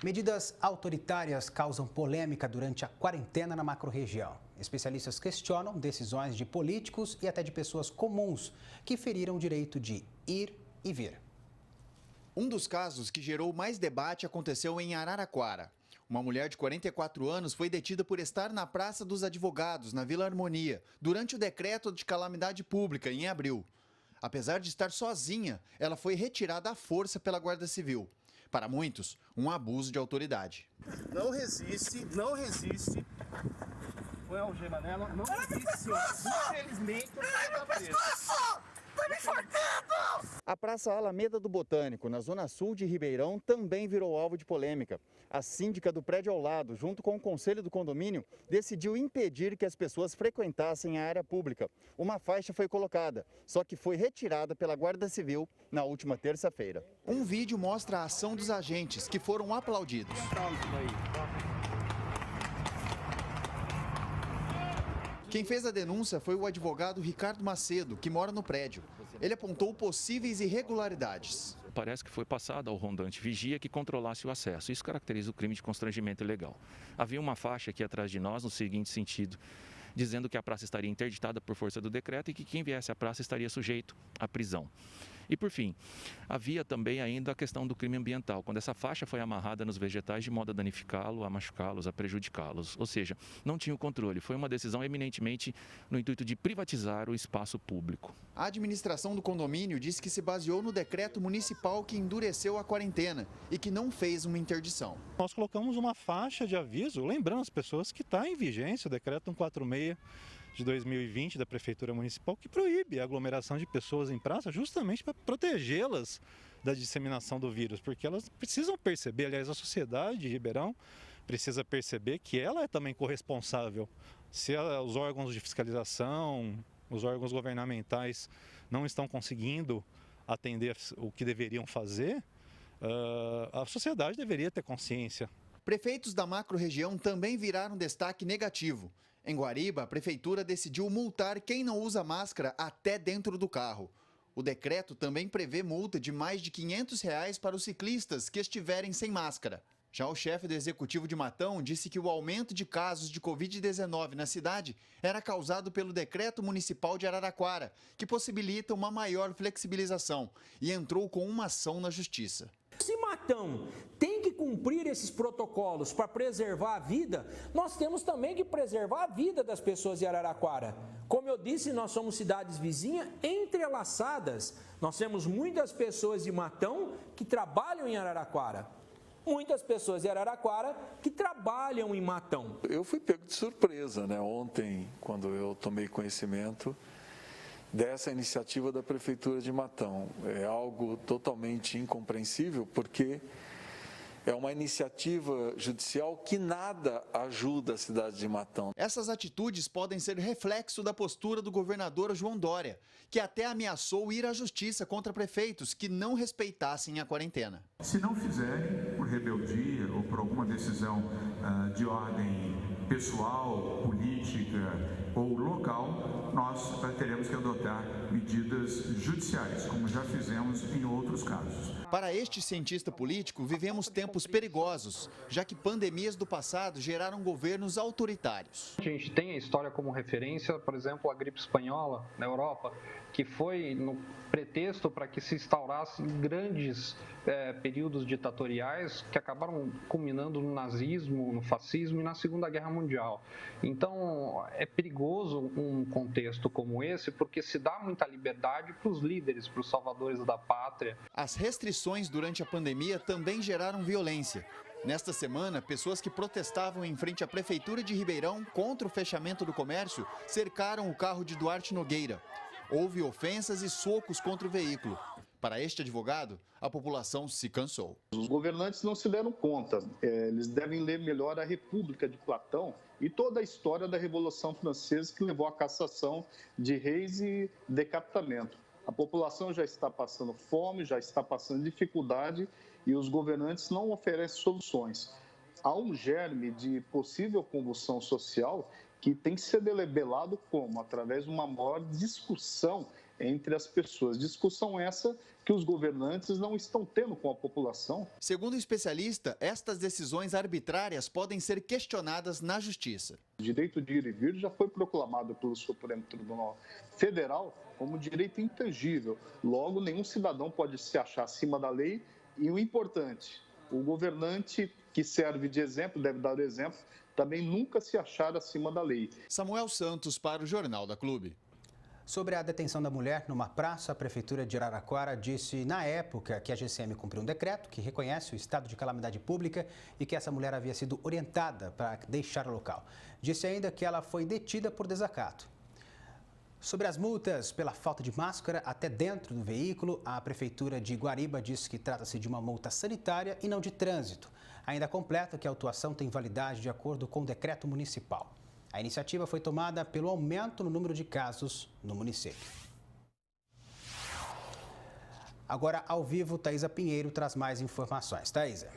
Medidas autoritárias causam polêmica durante a quarentena na macro-região. Especialistas questionam decisões de políticos e até de pessoas comuns que feriram o direito de ir e vir. Um dos casos que gerou mais debate aconteceu em Araraquara. Uma mulher de 44 anos foi detida por estar na Praça dos Advogados, na Vila Harmonia, durante o decreto de calamidade pública, em abril. Apesar de estar sozinha, ela foi retirada à força pela Guarda Civil. Para muitos, um abuso de autoridade. Não resiste. Põe a algema nela, não resiste, senhor. Infelizmente, você está preso. Tá me enforcando! A Praça Alameda do Botânico, na zona sul de Ribeirão, também virou alvo de polêmica. A síndica do prédio ao lado, junto com o conselho do condomínio, decidiu impedir que as pessoas frequentassem a área pública. Uma faixa foi colocada, só que foi retirada pela Guarda Civil na última terça-feira. Um vídeo mostra a ação dos agentes, que foram aplaudidos. Quem fez a denúncia foi o advogado Ricardo Macedo, que mora no prédio. Ele apontou possíveis irregularidades. Parece que foi passado ao rondante vigia que controlasse o acesso. Isso caracteriza o crime de constrangimento ilegal. Havia uma faixa aqui atrás de nós, no seguinte sentido, dizendo que a praça estaria interditada por força do decreto e que quem viesse à praça estaria sujeito à prisão. E, por fim, havia também ainda a questão do crime ambiental, quando essa faixa foi amarrada nos vegetais de modo a danificá-los, a machucá-los, a prejudicá-los. Ou seja, não tinha o controle. Foi uma decisão eminentemente no intuito de privatizar o espaço público. A administração do condomínio disse que se baseou no decreto municipal que endureceu a quarentena e que não fez uma interdição. Nós colocamos uma faixa de aviso, lembrando as pessoas que está em vigência o decreto 146 de 2020 da Prefeitura Municipal, que proíbe a aglomeração de pessoas em praça justamente para protegê-las da disseminação do vírus, porque elas precisam perceber, aliás, a sociedade de Ribeirão precisa perceber que ela é também corresponsável. Se os órgãos de fiscalização, os órgãos governamentais não estão conseguindo atender o que deveriam fazer, a sociedade deveria ter consciência. Prefeitos da macro-região também viraram destaque negativo. Em Guariba, a prefeitura decidiu multar quem não usa máscara até dentro do carro. O decreto também prevê multa de mais de R$ 500 para os ciclistas que estiverem sem máscara. Já o chefe do executivo de Matão disse que o aumento de casos de Covid-19 na cidade era causado pelo decreto municipal de Araraquara, que possibilita uma maior flexibilização, e entrou com uma ação na justiça. Se Matão tem que cumprir esses protocolos para preservar a vida, nós temos também que preservar a vida das pessoas de Araraquara. Como eu disse, nós somos cidades vizinhas entrelaçadas. Nós temos muitas pessoas de Matão que trabalham em Araraquara. Muitas pessoas de Araraquara que trabalham em Matão. Eu fui pego de surpresa, ontem, quando eu tomei conhecimento dessa iniciativa da Prefeitura de Matão. É algo totalmente incompreensível, porque é uma iniciativa judicial que nada ajuda a cidade de Matão. Essas atitudes podem ser reflexo da postura do governador João Dória, que até ameaçou ir à justiça contra prefeitos que não respeitassem a quarentena. Se não fizerem, por rebeldia ou por alguma decisão de ordem pessoal, política ou local, nós teremos que adotar medidas judiciais, como já fizemos em outros casos. Para este cientista político, vivemos tempos perigosos, já que pandemias do passado geraram governos autoritários. A gente tem a história como referência, por exemplo, a gripe espanhola na Europa, que foi no pretexto para que se instaurassem grandes períodos ditatoriais que acabaram culminando no nazismo, no fascismo e na Segunda Guerra Mundial. Então, é perigoso um contexto como esse, porque se dá muita liberdade para os líderes, para os salvadores da pátria. As restrições durante a pandemia também geraram violência. Nesta semana, pessoas que protestavam em frente à Prefeitura de Ribeirão contra o fechamento do comércio cercaram o carro de Duarte Nogueira. Houve ofensas e socos contra o veículo. Para este advogado, a população se cansou. Os governantes não se deram conta. Eles devem ler melhor a República de Platão e toda a história da Revolução Francesa que levou à cassação de reis e decapitamento. A população já está passando fome, já está passando dificuldade e os governantes não oferecem soluções. Há um germe de possível convulsão social que tem que ser debelado como? Através de uma maior discussão entre as pessoas. Discussão essa que os governantes não estão tendo com a população. Segundo o especialista, estas decisões arbitrárias podem ser questionadas na Justiça. O direito de ir e vir já foi proclamado pelo Supremo Tribunal Federal como direito intangível. Logo, nenhum cidadão pode se achar acima da lei e o importante, o governante que serve de exemplo, deve dar o exemplo, também nunca se achar acima da lei. Samuel Santos para o Jornal da Clube. Sobre a detenção da mulher numa praça, a Prefeitura de Araraquara disse na época que a GCM cumpriu um decreto que reconhece o estado de calamidade pública e que essa mulher havia sido orientada para deixar o local. Disse ainda que ela foi detida por desacato. Sobre as multas pela falta de máscara até dentro do veículo, a Prefeitura de Guariba disse que trata-se de uma multa sanitária e não de trânsito. Ainda completa que a autuação tem validade de acordo com o decreto municipal. A iniciativa foi tomada pelo aumento no número de casos no município. Agora, ao vivo, Thaisa Pinheiro traz mais informações. Thaisa.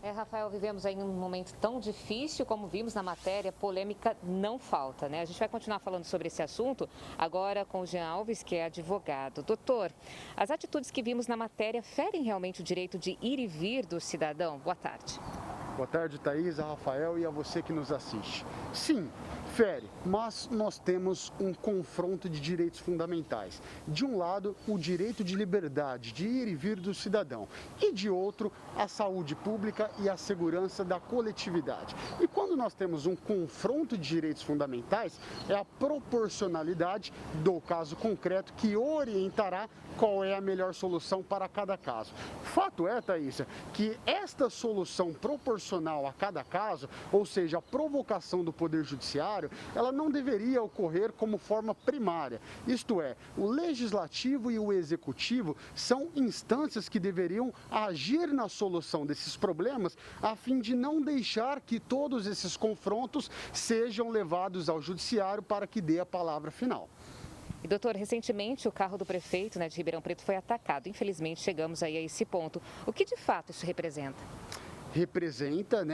Rafael, vivemos aí um momento tão difícil, como vimos na matéria, polêmica não falta, né? A gente vai continuar falando sobre esse assunto agora com o Jean Alves, que é advogado. Doutor, as atitudes que vimos na matéria ferem realmente o direito de ir e vir do cidadão? Boa tarde. Boa tarde, Thaisa, Rafael e a você que nos assiste. Sim, fere, mas nós temos um confronto de direitos fundamentais. De um lado, o direito de liberdade de ir e vir do cidadão e de outro, a saúde pública e a segurança da coletividade. E quando nós temos um confronto de direitos fundamentais, é a proporcionalidade do caso concreto que orientará qual é a melhor solução para cada caso. Fato é, Thaisa, que esta solução proporcional a cada caso, ou seja, a provocação do Poder Judiciário, ela não deveria ocorrer como forma primária. Isto é, o Legislativo e o Executivo são instâncias que deveriam agir na solução desses problemas a fim de não deixar que todos esses confrontos sejam levados ao Judiciário para que dê a palavra final. E, doutor, recentemente o carro do prefeito, de Ribeirão Preto foi atacado. Infelizmente, chegamos aí a esse ponto. O que de fato isso representa? Representa,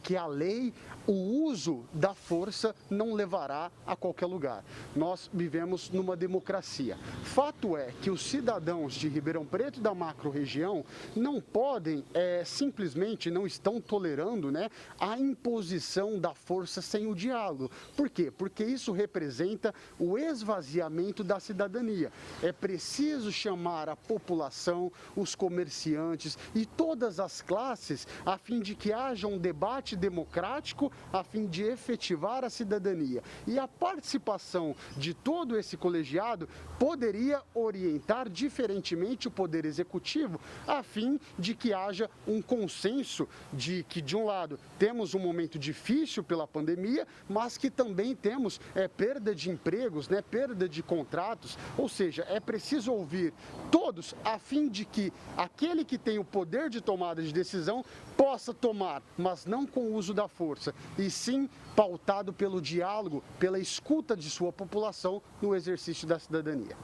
que a lei, o uso da força não levará a qualquer lugar. Nós vivemos numa democracia. Fato é que os cidadãos de Ribeirão Preto e da macro-região não podem, simplesmente não estão tolerando, a imposição da força sem o diálogo. Por quê? Porque isso representa o esvaziamento da cidadania. É preciso chamar a população, os comerciantes e todas as classes a fim de que haja um debate democrático, a fim de efetivar a cidadania. E a participação de todo esse colegiado poderia orientar diferentemente o Poder Executivo, a fim de que haja um consenso de que, de um lado, temos um momento difícil pela pandemia, mas que também temos perda de empregos, perda de contratos, ou seja, é preciso ouvir todos, a fim de que aquele que tem o poder de tomada de decisão possa tomar, mas não com o uso da força, e sim pautado pelo diálogo, pela escuta de sua população no exercício da cidadania.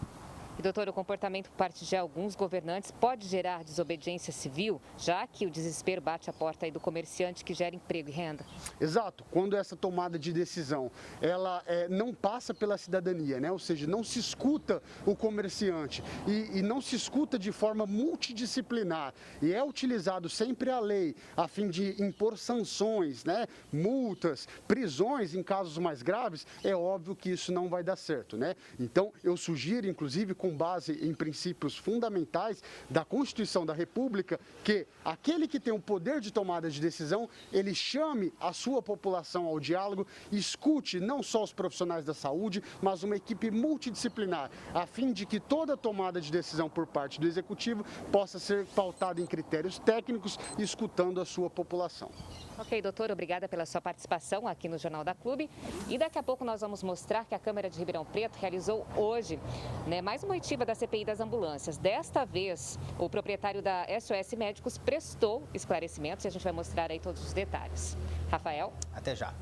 E, doutor, o comportamento por parte de alguns governantes pode gerar desobediência civil, já que o desespero bate a porta aí do comerciante que gera emprego e renda? Exato. Quando essa tomada de decisão, ela não passa pela cidadania, ou seja, não se escuta o comerciante e não se escuta de forma multidisciplinar e é utilizado sempre a lei a fim de impor sanções, multas, prisões em casos mais graves, é óbvio que isso não vai dar certo, Então, eu sugiro, inclusive, com base em princípios fundamentais da Constituição da República, que aquele que tem o poder de tomada de decisão, ele chame a sua população ao diálogo, escute não só os profissionais da saúde, mas uma equipe multidisciplinar, a fim de que toda tomada de decisão por parte do Executivo possa ser pautada em critérios técnicos, escutando a sua população. Ok, doutor, obrigada pela sua participação aqui no Jornal da Clube. E daqui a pouco nós vamos mostrar que a Câmara de Ribeirão Preto realizou hoje mais uma oitiva da CPI das ambulâncias. Desta vez, o proprietário da SOS Médicos prestou esclarecimentos e a gente vai mostrar aí todos os detalhes. Rafael? Até já.